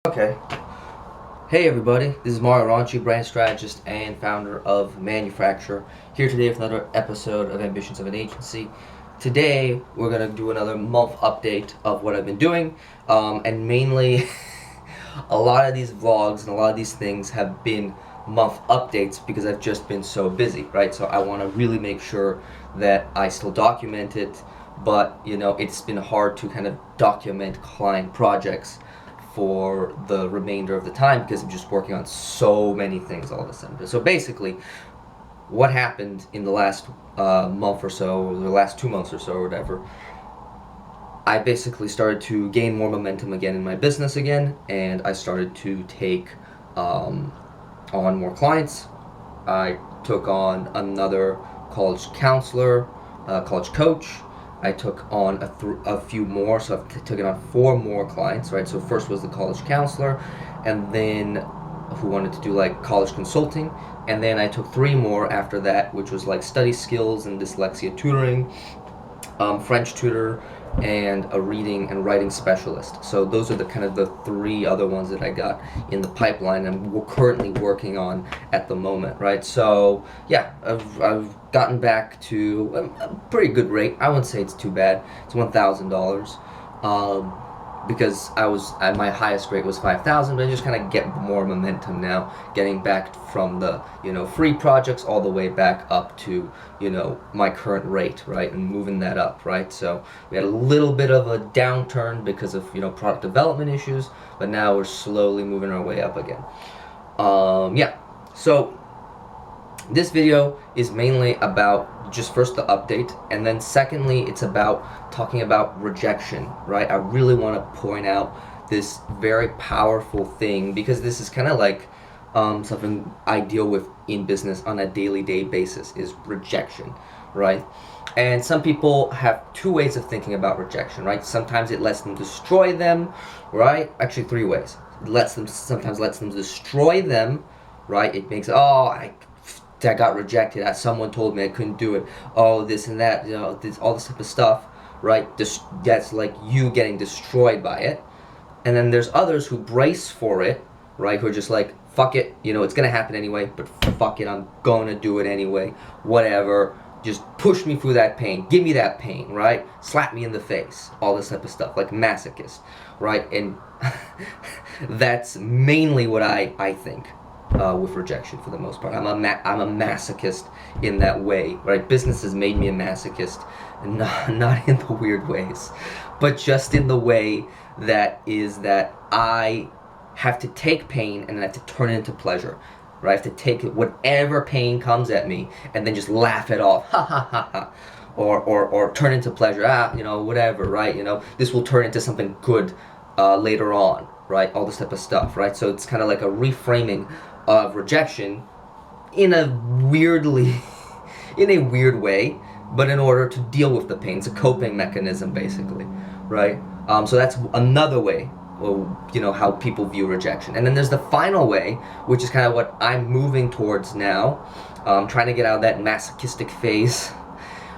Okay. Hey everybody, this is Mario Ranchi, brand strategist and founder of Manufacturer, here today with another episode of Ambitions of an Agency. Today we're going to do another month update of what I've been doing, and mainly a lot of these vlogs and a lot of these things have been month updates because I've just been so busy, right? So I want to really make sure that I still document it, but it's been hard to kind of document client projects for the remainder of the time because I'm just working on so many things all of a sudden. So basically, what happened in the last month or so, or the last 2 months or so, or whatever, I basically started to gain more momentum again in my business again, and I started to take on more clients. I took on another college counselor, college coach. I took on a few more, so I've taken on 4 more clients, right? So first was the college counselor, and then who wanted to do like college consulting, and then I took 3 more after that, which was like study skills and dyslexia tutoring, French tutor, and a reading and writing specialist. So those are the kind of the 3 other ones that I got in the pipeline and we're currently working on at the moment, right? So yeah, I've gotten back to a pretty good rate. I wouldn't say it's too bad. It's $1,000. Because I was at my highest rate was 5,000, but I just kind of get more momentum now, getting back from the free projects all the way back up to my current rate, right, and moving that up, right. So we had a little bit of a downturn because of product development issues, but now we're slowly moving our way up again. Yeah, so this video is mainly about just first the update, and then secondly it's about talking about rejection, right? I really want to point out this very powerful thing because this is kind of like something I deal with in business on a daily basis is rejection, right? And some people have 2 ways of thinking about rejection, right? Sometimes it lets them destroy them, right? Actually 3 ways. It sometimes lets them destroy them, right? It makes I got rejected. Someone told me I couldn't do it. Oh, this and that. All this type of stuff, right? That's like you getting destroyed by it. And then there's others who brace for it, right? Who are just like, fuck it. It's gonna happen anyway. But fuck it, I'm gonna do it anyway. Whatever. Just push me through that pain. Give me that pain, right? Slap me in the face. All this type of stuff, like masochist, right? And that's mainly what I think. With rejection for the most part. I'm a masochist in that way, right? Business has made me a masochist, not in the weird ways, but just in the way that I have to take pain and I have to turn it into pleasure, right? I have to take whatever pain comes at me and then just laugh it off, ha ha ha ha, or turn into pleasure, whatever, right? This will turn into something good later on, right? All this type of stuff, right? So it's kind of like a reframing of rejection in a weird way, but in order to deal with the pain. It's a coping mechanism, basically, right? So that's another way, how people view rejection. And then there's the final way, which is kind of what I'm moving towards now, trying to get out of that masochistic phase,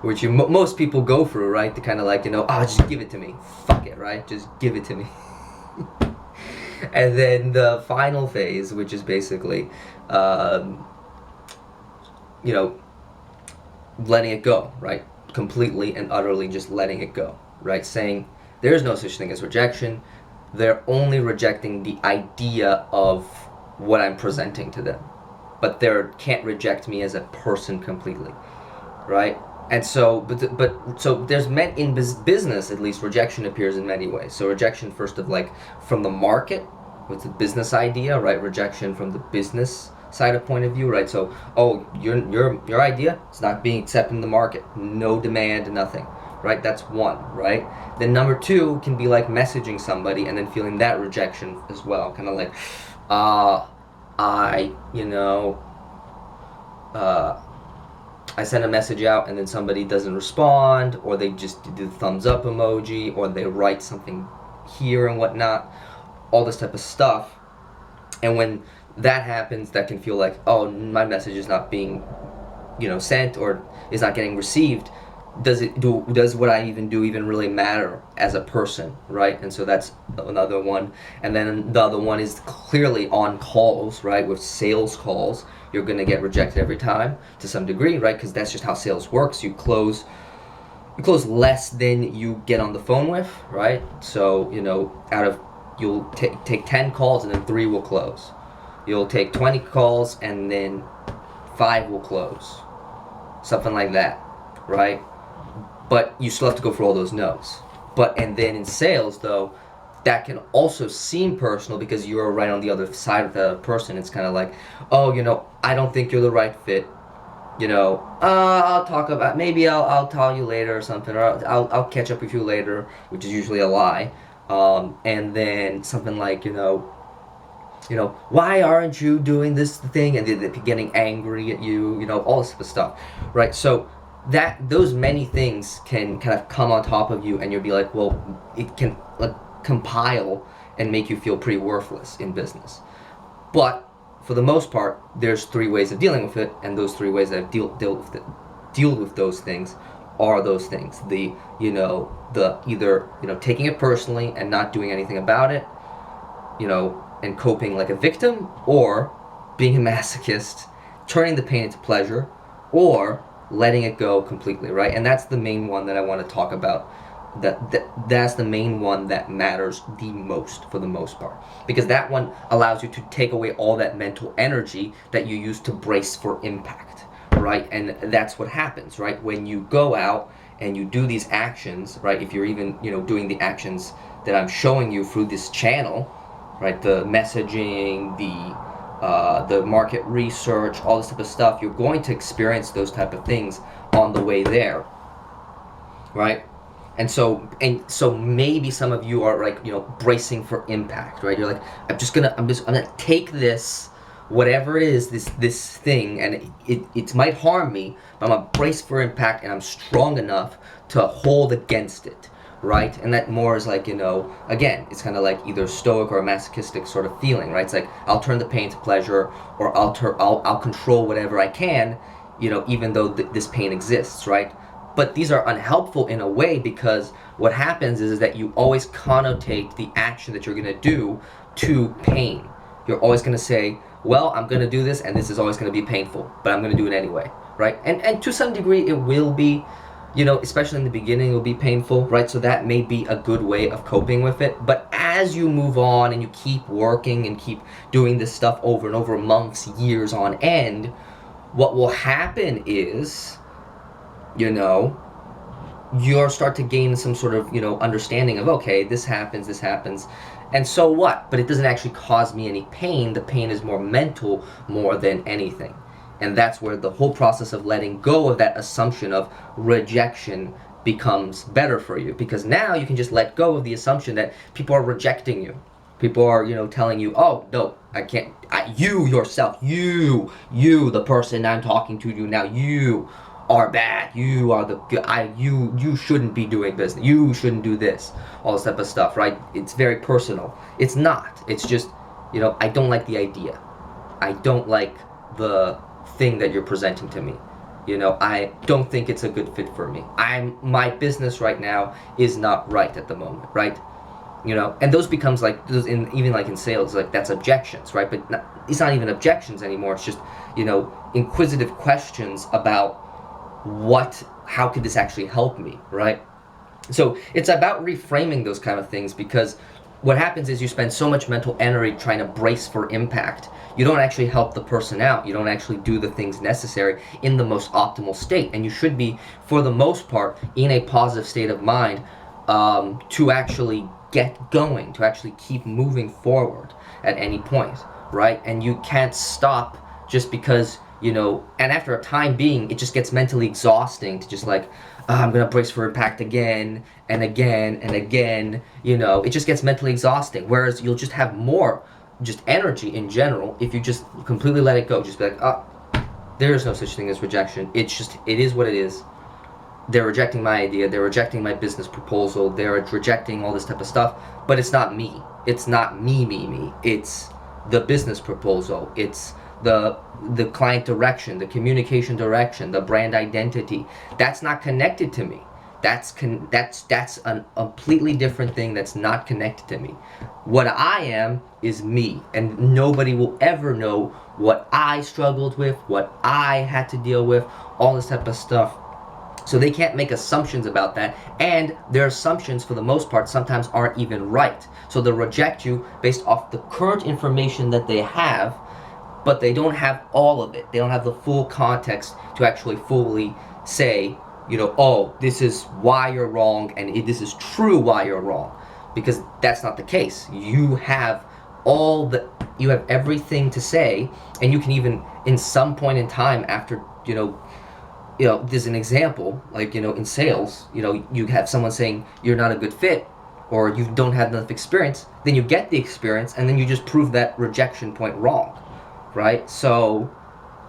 which most people go through, right? To kind of like, just give it to me. Fuck it, right? Just give it to me. And then the final phase, which is basically, letting it go, right? Completely and utterly just letting it go, right? Saying there's no such thing as rejection. They're only rejecting the idea of what I'm presenting to them. But they can't reject me as a person completely, right? And so, so there's in business, at least, rejection appears in many ways. So rejection first of like from the market, with the business idea, right? Rejection from the business side of point of view, right? So, your idea is not being accepted in the market, no demand, nothing, right? That's one, right? Then number 2 can be like messaging somebody and then feeling that rejection as well, kind of like, I send a message out and then somebody doesn't respond, or they just do the thumbs up emoji, or they write something here and whatnot, all this type of stuff. And when that happens, that can feel like, oh, my message is not being sent or is not getting received. does what I even do even really matter as a person, right? And so that's another one. And then the other one is clearly on calls, right? With sales calls, you're going to get rejected every time to some degree, right? Because that's just how sales works. You close less than you get on the phone with, right? So, you'll take 10 calls and then 3 will close. You'll take 20 calls and then 5 will close. Something like that, right? But you still have to go for all those no's. And then in sales, though, that can also seem personal because you're right on the other side of the person. It's kind of like, oh, I don't think you're the right fit. I'll talk about, maybe I'll tell you later or something, or I'll catch up with you later, which is usually a lie. And then something like, why aren't you doing this thing? And they're getting angry at you, all this type of stuff, right? So those many things can kind of come on top of you, and you'll be like, well, it can like compile and make you feel pretty worthless in business. But for the most part, there's 3 ways of dealing with it, and those 3 ways that I've deal with those things are those things. The either taking it personally and not doing anything about it, and coping like a victim, or being a masochist, turning the pain into pleasure, or letting it go completely, right? And that's the main one that I want to talk about. That's the main one that matters the most for the most part, because that one allows you to take away all that mental energy that you use to brace for impact, right? And that's what happens, right? When you go out and you do these actions, right? If you're even doing the actions that I'm showing you through this channel, right? The messaging, the market research, all this type of stuff, you're going to experience those type of things on the way there, right? And so maybe some of you are like, bracing for impact, right? You're like, I'm gonna take this, whatever it is, this thing, and it might harm me, but I'm gonna brace for impact, and I'm strong enough to hold against it, right? And that more is like, again, it's kind of like either stoic or a masochistic sort of feeling, right? It's like, I'll turn the pain to pleasure, or I'll control whatever I can, even though this pain exists, right? But these are unhelpful in a way, because what happens is that you always connotate the action that you're going to do to pain. You're always going to say, well, I'm going to do this, and this is always going to be painful, but I'm going to do it anyway, right? And to some degree, it will be, especially in the beginning, it will be painful, right? So that may be a good way of coping with it. But as you move on and you keep working and keep doing this stuff over and over, months, years on end, what will happen is, you'll start to gain some sort of, understanding of, okay, this happens, and so what? But it doesn't actually cause me any pain. The pain is more mental more than anything. And that's where the whole process of letting go of that assumption of rejection becomes better for you, because now you can just let go of the assumption that people are rejecting you. People are, telling you, oh, no, I can't, you yourself, you, the person I'm talking to you now, you are bad, you are you shouldn't be doing business, you shouldn't do this, all this type of stuff, right? It's very personal. It's not. It's just, I don't like the idea. I don't like the thing that you're presenting to me. I don't think it's a good fit for me. My business right now is not right at the moment, right? And those becomes like, even like in sales, like that's objections, right? But it's not even objections anymore. It's just, inquisitive questions about how could this actually help me, right? So it's about reframing those kind of things, because what happens is you spend so much mental energy trying to brace for impact. You don't actually help the person out. You don't actually do the things necessary in the most optimal state. And you should be, for the most part, in a positive state of mind to actually get going, to actually keep moving forward at any point, right? And you can't stop just because, and after a time being, it just gets mentally exhausting to just like, I'm gonna brace for impact again and again and again, it just gets mentally exhausting. Whereas you'll just have more just energy in general if you just completely let it go. Just be like, oh, there is no such thing as rejection. It is what it is. They're rejecting my idea, they're rejecting my business proposal, they're rejecting all this type of stuff, but it's not me. It's not me. It's the business proposal. It's the client direction, the communication direction, the brand identity. That's not connected to me. That's a completely different thing that's not connected to me. What I am is me, and nobody will ever know what I struggled with, what I had to deal with, all this type of stuff. So they can't make assumptions about that, and their assumptions, for the most part, sometimes aren't even right. So they'll reject you based off the current information that they have, but they don't have all of it. They don't have the full context to actually fully say, oh, this is why you're wrong, and this is true why you're wrong, because that's not the case. You have everything to say, and you can even, in some point in time after, there's an example, like, in sales, you have someone saying you're not a good fit or you don't have enough experience, then you get the experience and then you just prove that rejection point wrong, right? So,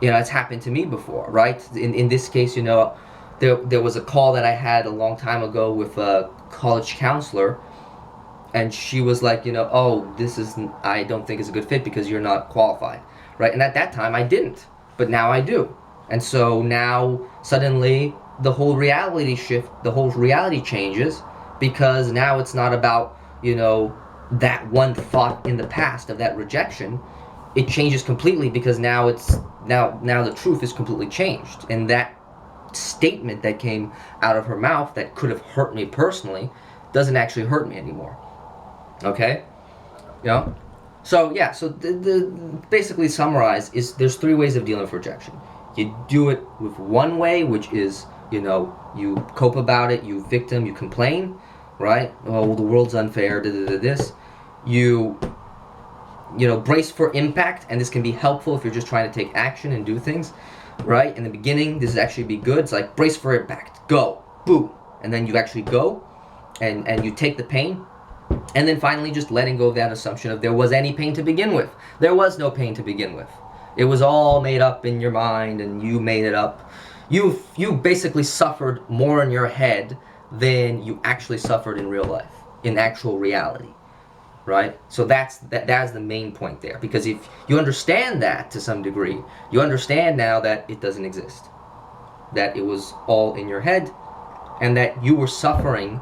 it's happened to me before, right? In this case, there was a call that I had a long time ago with a college counselor, and she was like, oh, I don't think is a good fit because you're not qualified, right? And at that time I didn't, but now I do. And so now suddenly the whole reality changes, because now it's not about, that one thought in the past of that rejection. It changes completely, because now the truth is completely changed, and that statement that came out of her mouth that could have hurt me personally doesn't actually hurt me anymore. Okay, you know. So yeah, so the basically summarize is there's three ways of dealing with rejection. You do it with one way, which is, you cope about it, you victim, you complain, right? Oh, the world's unfair. This, you brace for impact, and this can be helpful if you're just trying to take action and do things, right? In the beginning, this is actually be good. It's like brace for impact, go, boom, and then you actually go, and you take the pain. And then finally, just letting go of that assumption of there was any pain to begin with. There was no pain to begin with. It was all made up in your mind, and you made it up. You basically suffered more in your head than you actually suffered in real life, in actual reality, right? So that's the main point there. Because if you understand that to some degree, you understand now that it doesn't exist, that it was all in your head, and that you were suffering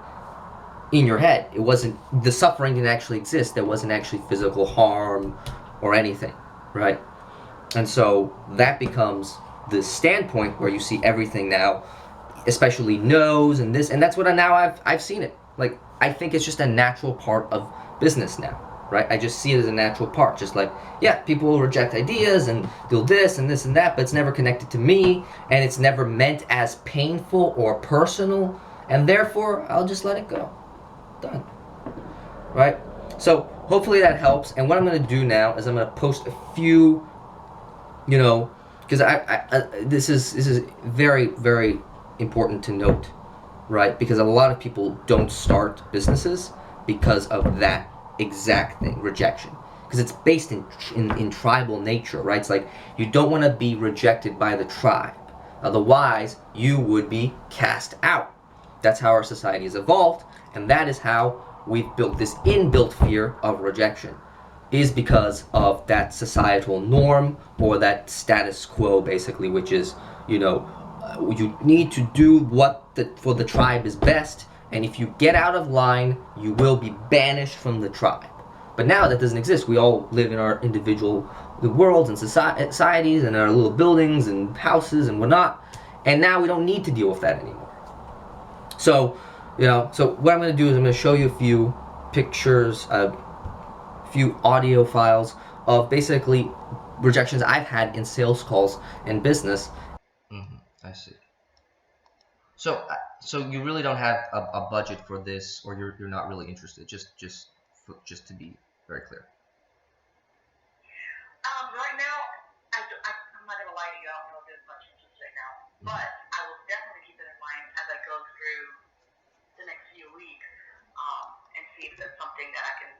in your head. It wasn't, the suffering didn't actually exist. There wasn't actually physical harm or anything, right? And so that becomes the standpoint where you see everything now, especially no's and this, and that's what I've seen it. Like, I think it's just a natural part of business now, right? I just see it as a natural part. Just like, yeah, people will reject ideas and do this and this and that, but it's never connected to me, and it's never meant as painful or personal, and therefore I'll just let it go. Done. Right? So hopefully that helps. And what I'm going to do now is I'm going to post a few, because this is very, very important to note, right? Because a lot of people don't start businesses because of that exact thing, rejection. Because it's based in tribal nature, right? It's like you don't want to be rejected by the tribe. Otherwise, you would be cast out. That's how our society has evolved, and that is how we've built this inbuilt fear of rejection, is because of that societal norm, or that status quo, basically, which is, you need to do what for the tribe is best, and if you get out of line, you will be banished from the tribe. But now that doesn't exist. We all live in our individual worlds and societies, and our little buildings and houses and whatnot, and now we don't need to deal with that anymore. So, so what I'm going to do is I'm going to show you a few pictures, a few audio files of basically rejections I've had in sales calls and business. I see. So you really don't have a budget for this, or you're not really interested. Just to be very clear. Right now, I'm not going to lie to you. I don't know if there's much interest right now, but I will definitely keep it in mind as I go through the next few weeks, and see if there's something that I can.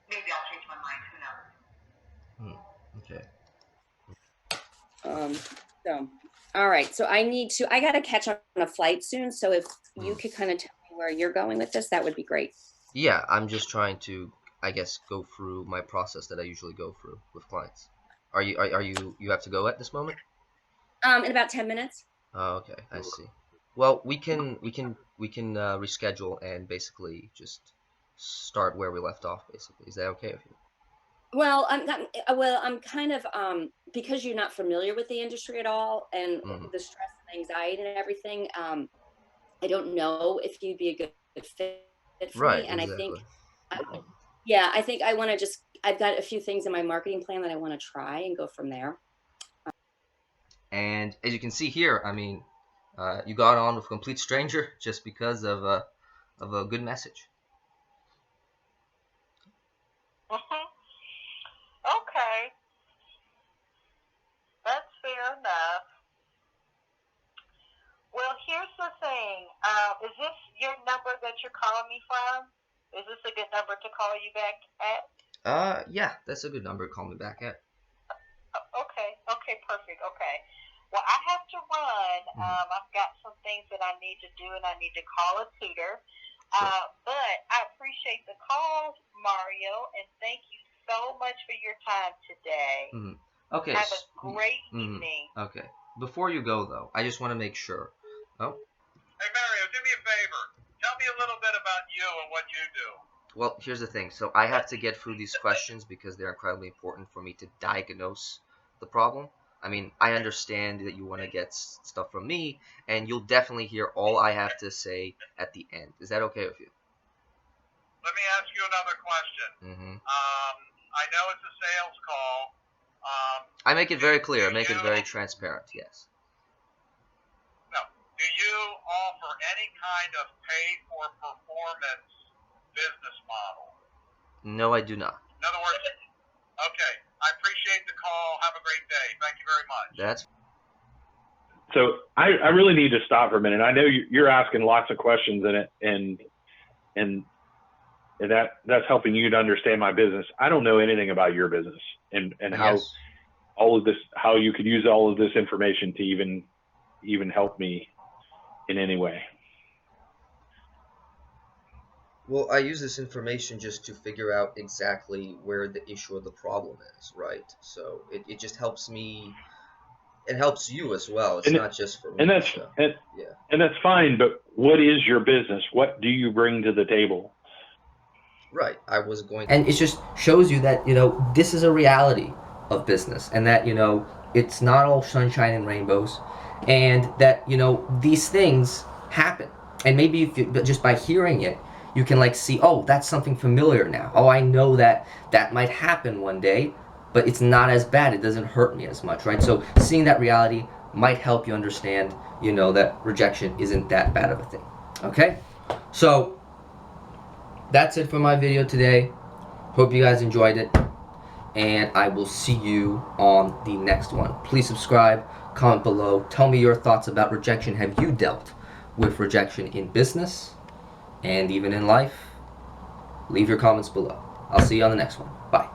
Maybe I'll change my mind. Who knows? Okay. So, all right. So I got to catch on a flight soon. So if you could kind of tell me where you're going with this, that would be great. Yeah, I'm just trying to, I guess, go through my process that I usually go through with clients. You have to go at this moment? In about 10 minutes. Oh, okay, I see. Well, we can reschedule and basically just start where we left off. Basically, is that okay with you? Well, I'm kind of because you're not familiar with the industry at all and Hmm. the stress and anxiety and everything. I don't know if you'd be a good fit for me. Right, And I think, exactly. yeah, I think I want to just. I've got a few things in my marketing plan that I want to try and go from there. And as you can see here, I mean, you got on with a complete stranger just because of a good message. Mhm. Okay, that's fair enough. Well, here's the thing. Is this your number that you're calling me from? Is this a good number to call you back at? Yeah, that's a good number to call me back at. Okay, okay, perfect. Okay. Well, I have to run. Hmm. I've got some things that I need to do, and I need to call a tutor. Sure. But I appreciate the call, Mario, and thank you so much for your time today. Hmm. Okay. Have a great Hmm. evening. Okay. Before you go though, I just want to make sure. Oh, Hey, Mario, do me a favor. Tell me a little bit about you and what you do. well, here's the thing. So I have to get through these questions because they're incredibly important for me to diagnose the problem. I mean, I understand that you want to get stuff from me, and you'll definitely hear all I have to say at the end. Is that okay with you? Let me ask you another question. Hmm. I know it's a sales call. I make it very clear. I make it very transparent. Yes. No. Do you offer any kind of pay for performance business model? No, I do not. In other words, okay. I appreciate the call. Have a great day. Thank you very much. That's So I really need to stop for a minute. I know you're asking lots of questions in it, and that's helping you to understand my business. I don't know anything about your business and how yes. all of this, how you could use all of this information to even help me in any way. Well, I use this information just to figure out exactly where the issue or the problem is, right? So it just helps me. It helps you as well. It's And not just for and me. that's So and, yeah. and that's fine. But what is your business? What do you bring to the table? Right. I was going. And it just shows you that, this is a reality of business and that, it's not all sunshine and rainbows and that, these things happen. And maybe if you, but just by hearing it, you can like see, oh, that's something familiar now. Oh, I know that that might happen one day, but it's not as bad. It doesn't hurt me as much, right? So seeing that reality might help you understand, that rejection isn't that bad of a thing. Okay? So that's it for my video today. Hope you guys enjoyed it, and I will see you on the next one. Please subscribe, comment below, tell me your thoughts about rejection. Have you dealt with rejection in business and even in life? Leave your comments below. I'll see you on the next one. Bye.